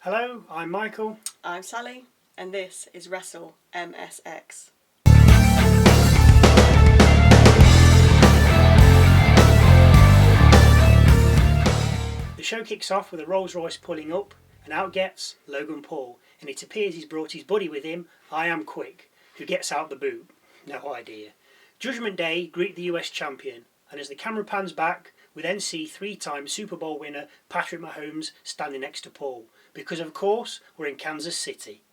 Hello, I'm Michael. I'm Sally, and this is Wrestle MSX. The show kicks off with a Rolls Royce pulling up, and out gets Logan Paul, and it appears he's brought his buddy with him, I Am Quick, who gets out the boot. No idea. Judgment Day greet the US champion, and as the camera pans back, we then see three-time Super Bowl winner Patrick Mahomes standing next to Paul, because of course we're in Kansas City.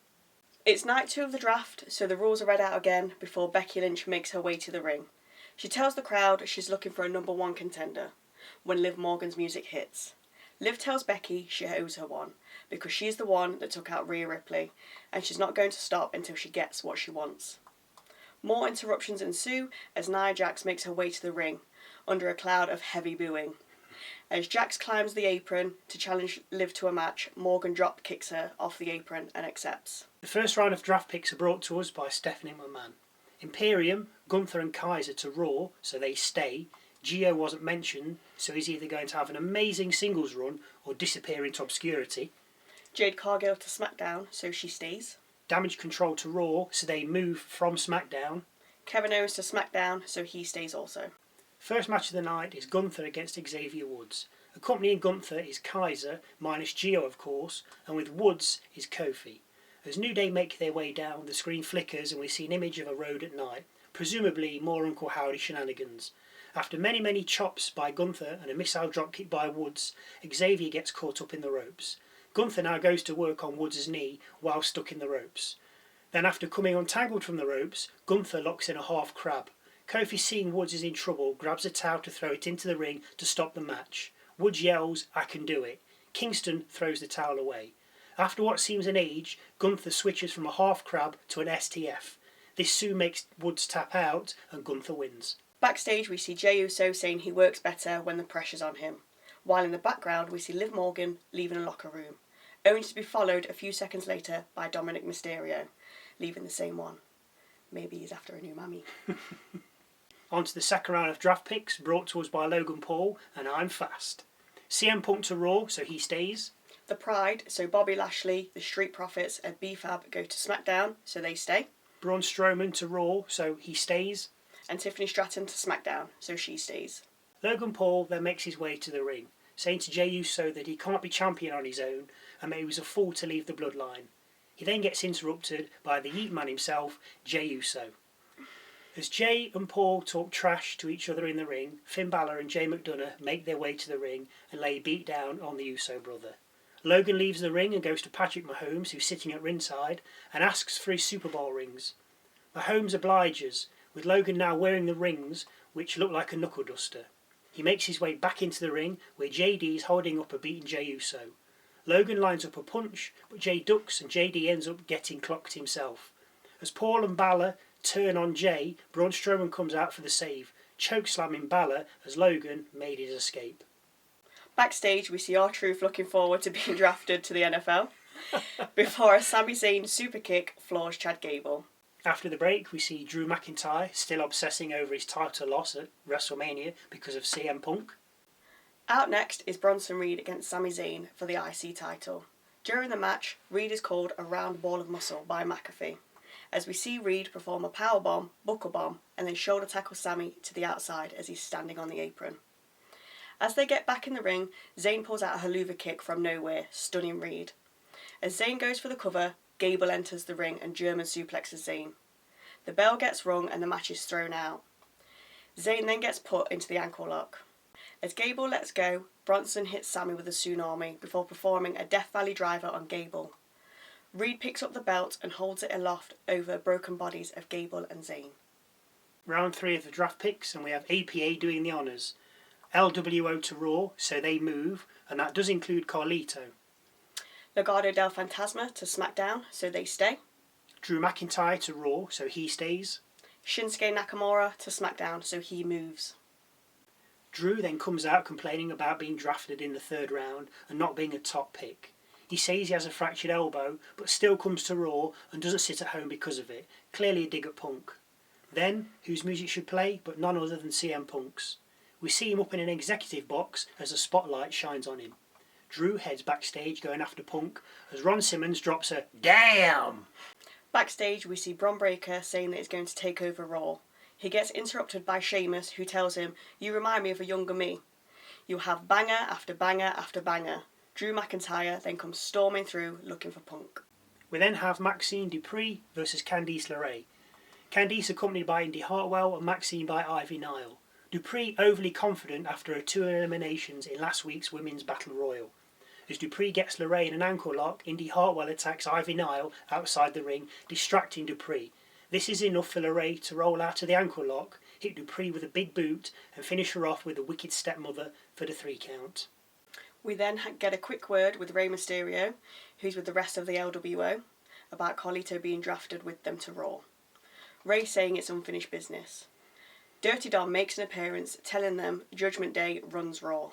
It's night 2 of the draft, so the rules are read out again before Becky Lynch makes her way to the ring. She tells the crowd she's looking for a #1 contender, when Liv Morgan's music hits. Liv tells Becky she owes her one, because she's the one that took out Rhea Ripley, and she's not going to stop until she gets what she wants. More interruptions ensue as Nia Jax makes her way to the ring, under a cloud of heavy booing. As Jax climbs the apron to challenge Liv to a match, Morgan drop kicks her off the apron and accepts. The first round of draft picks are brought to us by Stephanie McMahon. Imperium, Gunther and Kaiser to Raw, so they stay. Gio wasn't mentioned, so he's either going to have an amazing singles run or disappear into obscurity. Jade Cargill to SmackDown, so she stays. Damage Control to Raw, so they move from SmackDown. Kevin Owens to SmackDown, so he stays also. First match of the night is Gunther against Xavier Woods. Accompanying Gunther is Kaiser, minus Gio of course, and with Woods is Kofi. As New Day make their way down, the screen flickers and we see an image of a road at night, presumably more Uncle Howdy shenanigans. After many chops by Gunther and a missile dropkick by Woods, Xavier gets caught up in the ropes. Gunther now goes to work on Woods' knee while stuck in the ropes. Then after coming untangled from the ropes, Gunther locks in a half crab. Kofi, seeing Woods is in trouble, grabs a towel to throw it into the ring to stop the match. Woods yells, "I can do it." Kingston throws the towel away. After what seems an age, Gunther switches from a half crab to an STF. This soon makes Woods tap out and Gunther wins. Backstage we see Jey Uso saying he works better when the pressure's on him, while in the background we see Liv Morgan leaving a locker room, only to be followed a few seconds later by Dominic Mysterio, leaving the same one. Maybe he's after a new mammy. On to the second round of draft picks, brought to us by Logan Paul, and I'm fast. CM Punk to Raw, so he stays. The Pride, so Bobby Lashley, the Street Profits and B-Fab go to SmackDown, so they stay. Braun Strowman to Raw, so he stays. And Tiffany Stratton to SmackDown, so she stays. Logan Paul then makes his way to the ring, saying to Jey Uso that he can't be champion on his own and that he was a fool to leave the bloodline. He then gets interrupted by the Yeet Man himself, Jey Uso. As Jey and Paul talk trash to each other in the ring, Finn Balor and Jay McDonagh make their way to the ring and lay beat down on the Uso brother. Logan leaves the ring and goes to Patrick Mahomes, who's sitting at ringside, and asks for his Super Bowl rings. Mahomes obliges, with Logan now wearing the rings, which look like a knuckle duster. He makes his way back into the ring, where JD is holding up a beaten Jey Uso. Logan lines up a punch, but Jey ducks and JD ends up getting clocked himself. As Paul and Balor turn on Jey, Braun Strowman comes out for the save, chokeslamming Balor as Logan made his escape. Backstage we see R-Truth looking forward to being drafted to the NFL, before a Sami Zayn super kick floors Chad Gable. After the break we see Drew McIntyre still obsessing over his title loss at WrestleMania because of CM Punk. Out next is Bronson Reed against Sami Zayn for the IC title. During the match, Reed is called a round ball of muscle by McAfee, as we see Reed perform a powerbomb, buckle bomb, and then shoulder tackle Sami to the outside as he's standing on the apron. As they get back in the ring, Zayn pulls out a haluva kick from nowhere, stunning Reed. As Zayn goes for the cover, Gable enters the ring and German suplexes Zayn. The bell gets rung and the match is thrown out. Zayn then gets put into the ankle lock. As Gable lets go, Bronson hits Sami with a tsunami before performing a Death Valley driver on Gable. Reed picks up the belt and holds it aloft over broken bodies of Gable and Zayn. Round 3 of the draft picks, and we have APA doing the honours. LWO to Raw, so they move, and that does include Carlito. Legado del Fantasma to SmackDown, so they stay. Drew McIntyre to Raw, so he stays. Shinsuke Nakamura to SmackDown, so he moves. Drew then comes out complaining about being drafted in the 3rd round and not being a top pick. He says he has a fractured elbow, but still comes to Raw and doesn't sit at home because of it. Clearly a dig at Punk. Then, whose music should play but none other than CM Punk's. We see him up in an executive box as the spotlight shines on him. Drew heads backstage going after Punk as Ron Simmons drops a "Damn!" Backstage, we see Bron Breakker saying that he's going to take over Raw. He gets interrupted by Sheamus, who tells him, "You remind me of a younger me." You'll have banger after banger after banger. Drew McIntyre then comes storming through looking for Punk. We then have Maxxine Dupree versus Candice LaRae. Candice accompanied by Indy Hartwell and Maxxine by Ivy Nile. Dupree overly confident after her 2 eliminations in last week's Women's Battle Royal. As Dupree gets LaRae in an ankle lock, Indy Hartwell attacks Ivy Nile outside the ring, distracting Dupree. This is enough for LaRae to roll out of the ankle lock, hit Dupree with a big boot and finish her off with a wicked stepmother for the 3 count. We then get a quick word with Rey Mysterio, who's with the rest of the LWO, about Carlito being drafted with them to Raw. Rey saying it's unfinished business. Dirty Dom makes an appearance telling them Judgment Day runs Raw.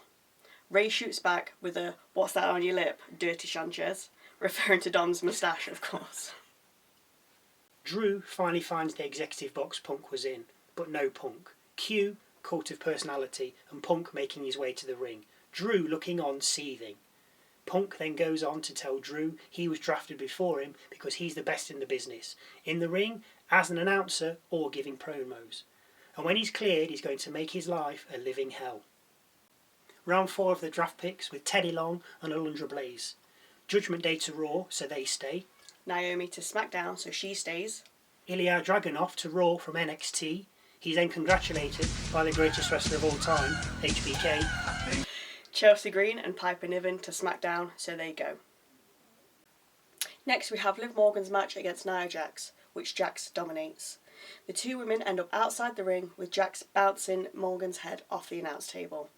Rey shoots back with a "What's that on your lip, Dirty Sanchez?" referring to Dom's moustache, of course. Drew finally finds the executive box Punk was in, but no Punk. Q, cult of personality, and Punk making his way to the ring. Drew looking on, seething. Punk then goes on to tell Drew he was drafted before him because he's the best in the business, in the ring, as an announcer, or giving promos. And when he's cleared, he's going to make his life a living hell. Round 4 of the draft picks with Teddy Long and Alundra Blaze. Judgment Day to Raw, so they stay. Naomi to SmackDown, so she stays. Ilya Dragunov to Raw from NXT. He's then congratulated by the greatest wrestler of all time, HBK. Chelsea Green and Piper Niven to SmackDown, so they go. Next we have Liv Morgan's match against Nia Jax, which Jax dominates. The 2 women end up outside the ring with Jax bouncing Morgan's head off the announce table.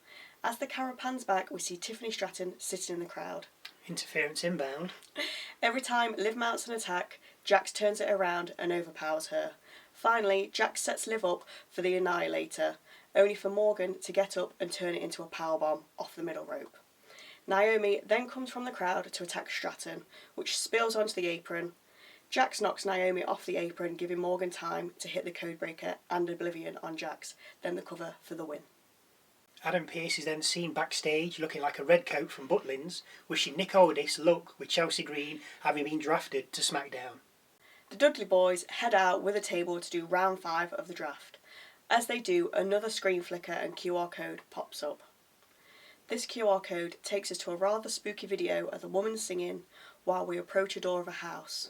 As the camera pans back, we see Tiffany Stratton sitting in the crowd. Interference inbound. Every time Liv mounts an attack, Jax turns it around and overpowers her. Finally, Jax sets Liv up for the Annihilator, only for Morgan to get up and turn it into a powerbomb off the middle rope. Naomi then comes from the crowd to attack Stratton, which spills onto the apron. Jax knocks Naomi off the apron, giving Morgan time to hit the Codebreaker and Oblivion on Jax, then the cover for the win. Adam Pearce is then seen backstage looking like a redcoat from Butlins, wishing Nick Aldis luck with Chelsea Green having been drafted to SmackDown. The Dudley boys head out with a table to do round 5 of the draft. As they do, another screen flicker and QR code pops up. This QR code takes us to a rather spooky video of the woman singing while we approach a door of a house.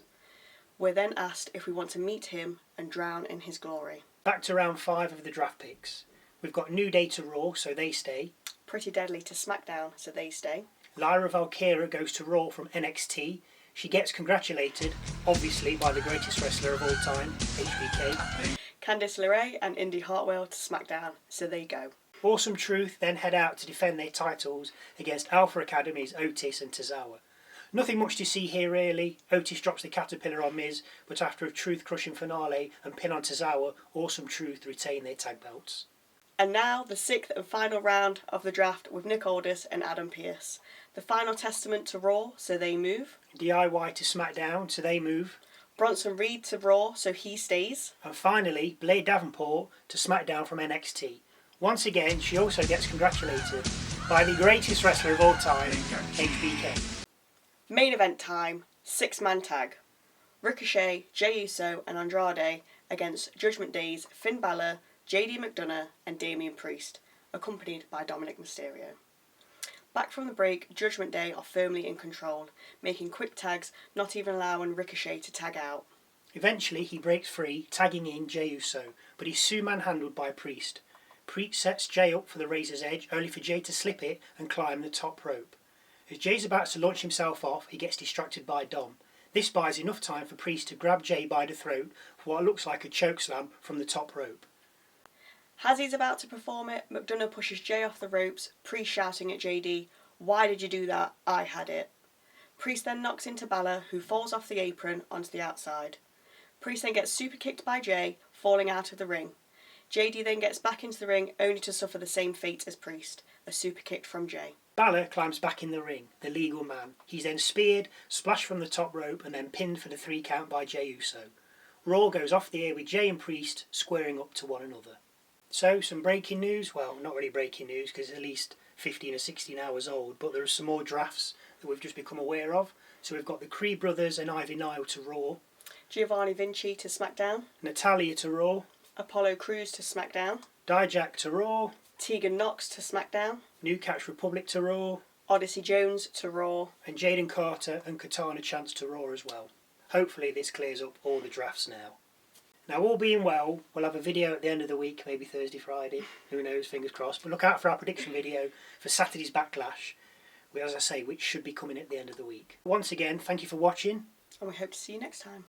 We're then asked if we want to meet him and drown in his glory. Back to round 5 of the draft picks. We've got New Day to Raw, so they stay. Pretty Deadly to SmackDown, so they stay. Lyra Valkyria goes to Raw from NXT. She gets congratulated, obviously, by the greatest wrestler of all time, HBK. Candice LeRae and Indy Hartwell to SmackDown, so they go. Awesome Truth then head out to defend their titles against Alpha Academy's Otis and Tozawa. Nothing much to see here really. Otis drops the Caterpillar on Miz, but after a Truth-crushing finale and pin on Tozawa, Awesome Truth retain their tag belts. And now, the 6th and final round of the draft with Nick Aldis and Adam Pearce. The final testament to Raw, so they move. DIY to SmackDown, so they move. Bronson Reed to Raw, so he stays. And finally, Blade Davenport to SmackDown from NXT. Once again, she also gets congratulated by the greatest wrestler of all time, HBK. Main event time, 6-man tag. Ricochet, Jey Uso and Andrade against Judgment Day's Finn Balor, JD McDonagh and Damien Preist, accompanied by Dominic Mysterio. Back from the break, Judgment Day are firmly in control, making quick tags, not even allowing Ricochet to tag out. Eventually he breaks free, tagging in Jey Uso, but he's soon manhandled by Priest. Priest sets Jey up for the Razor's Edge, only for Jey to slip it and climb the top rope. As Jey's about to launch himself off, he gets distracted by Dom. This buys enough time for Priest to grab Jey by the throat for what looks like a chokeslam from the top rope. As he's about to perform it, McDonagh pushes Jey off the ropes, Priest shouting at JD, "Why did you do that? I had it." Priest then knocks into Balor, who falls off the apron onto the outside. Priest then gets super kicked by Jey, falling out of the ring. JD then gets back into the ring, only to suffer the same fate as Priest, a super kick from Jey. Balor climbs back in the ring, the legal man. He's then speared, splashed from the top rope and then pinned for the 3 count by Jey Uso. Raw goes off the air with Jey and Priest squaring up to one another. So, some breaking news. Well, not really breaking news because at least 15 or 16 hours old, but there are some more drafts that we've just become aware of. So we've got the Creed brothers and Ivy Nile to Raw, Giovanni Vinci to SmackDown, Natalia to Raw, Apollo Crews to SmackDown, Dijak to Raw, Tegan Knox to SmackDown, New Catch Republic to Raw, Odyssey Jones to Raw, and Jaden Carter and Katana Chance to Raw as well. Hopefully this clears up all the drafts now. Now, all being well, we'll have a video at the end of the week, maybe Thursday, Friday, who knows, fingers crossed. But look out for our prediction video for Saturday's Backlash, as I say, which should be coming at the end of the week. Once again, thank you for watching. and we hope to see you next time.